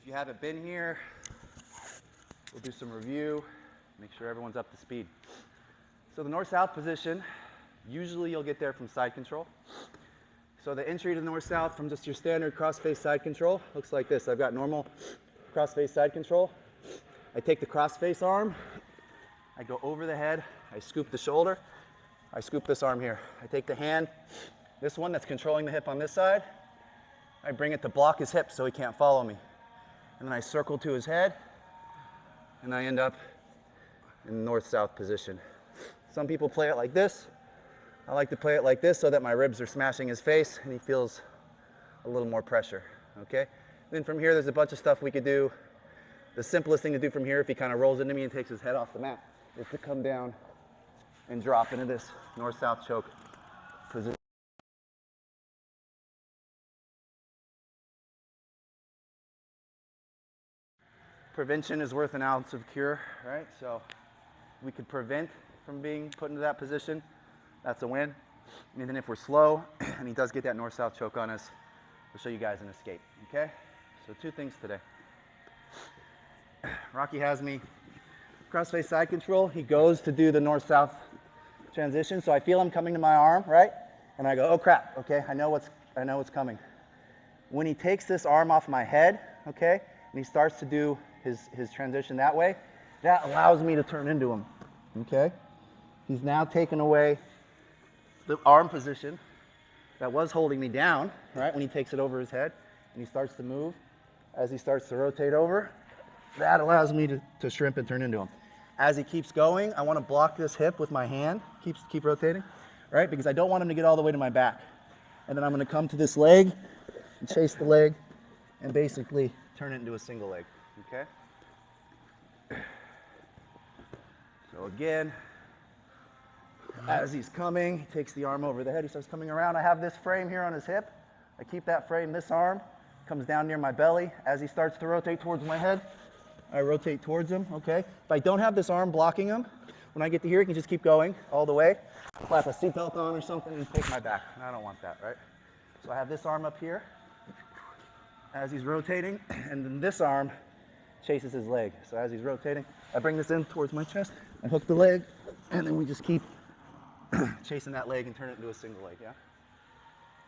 If you haven't been here, we'll do some review, make sure everyone's up to speed. So the north-south position, usually you'll get there from side control. So the entry to the north-south from just your standard cross-face side control looks like this. I've got normal cross-face side control. I take the cross-face arm, I go over the head, I scoop the shoulder, I scoop this arm here. I take the hand, this one that's controlling the hip on this side, I bring it to block his hip so he can't follow me. And then I circle to his head, and I end up in the north-south position. Some people play it like this. I like to play it like this so that my ribs are smashing his face and he feels a little more pressure, okay? Then from here, there's a bunch of stuff we could do. The simplest thing to do from here, if he kind of rolls into me and takes his head off the mat, is to come down and drop into this north-south choke position. Prevention is worth an ounce of cure, right? So we could prevent from being put into that position. That's a win. And then if we're slow and he does get that north-south choke on us, we'll show you guys an escape, okay? So 2 things today. Rocky has me cross-face side control. He goes to do the north-south transition. So I feel him coming to my arm, right? And I go, oh crap, okay, I know what's coming. When he takes this arm off my head, okay, and he starts to do his transition that way, that allows me to turn into him, okay? He's now taken away the arm position that was holding me down, right, when he takes it over his head, and he starts to move. As he starts to rotate over, that allows me to shrimp and turn into him. As he keeps going, I want to block this hip with my hand, keep rotating, right, because I don't want him to get all the way to my back. And then I'm going to come to this leg and chase the leg and basically turn it into a single leg, okay? So again, as he's coming, he takes the arm over the head, he starts coming around. I have this frame here on his hip. I keep that frame, this arm comes down near my belly. As he starts to rotate towards my head, I rotate towards him, okay? If I don't have this arm blocking him, when I get to here, he can just keep going all the way, slap a seatbelt on or something and take my back. I don't want that, right? So I have this arm up here as he's rotating, and then this arm chases his leg. So as he's rotating, I bring this in towards my chest, I hook the leg, and then we just keep chasing that leg and turn it into a single leg, yeah?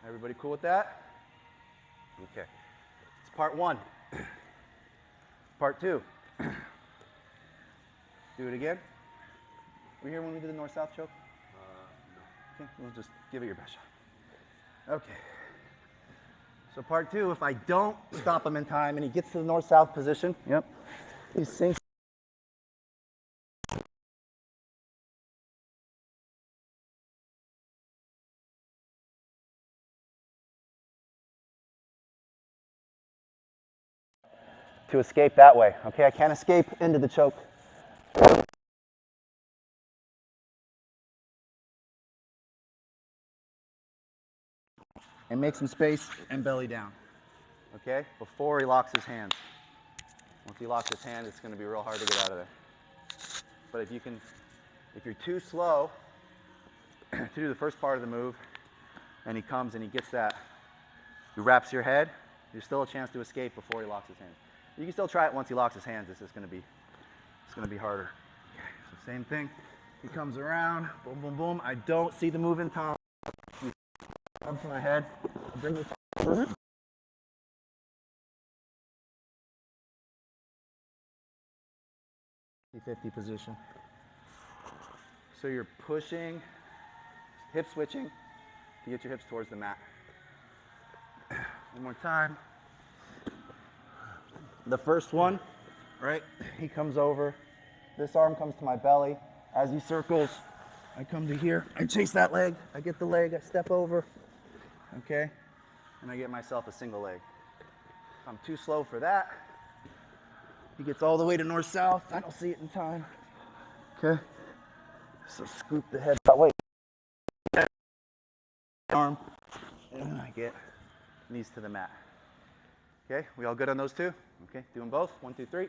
Everybody cool with that? Okay. It's part 1. Part 2. Do it again. Were you here when we did the north-south choke? No. Okay, we'll just give it your best shot. Okay. So part 2, if I don't stop him in time and he gets to the north-south position, yep, he sinks. To escape that way, okay? I can't escape into the choke. And make some space and belly down, okay? Before he locks his hands. Once he locks his hand, it's gonna be real hard to get out of there. But if you're too slow to do the first part of the move, and he comes and he gets that, he wraps your head, there's still a chance to escape before he locks his hands. You can still try it once he locks his hands. It's gonna be harder. Okay, so same thing. He comes around, boom, boom, boom. I don't see the move in time. Up to my head, bring it over. 50 position. So you're pushing, hip switching to get your hips towards the mat. One more time. The first one, right? He comes over. This arm comes to my belly. As he circles, I come to here. I chase that leg. I get the leg. I step over. Okay? And I get myself a single leg. If I'm too slow for that, he gets all the way to north-south. I don't see it in time. Okay? So scoop the head that way. Arm. And I get knees to the mat. Okay? We all good on those 2? Okay, do them both. 1, 2, 3.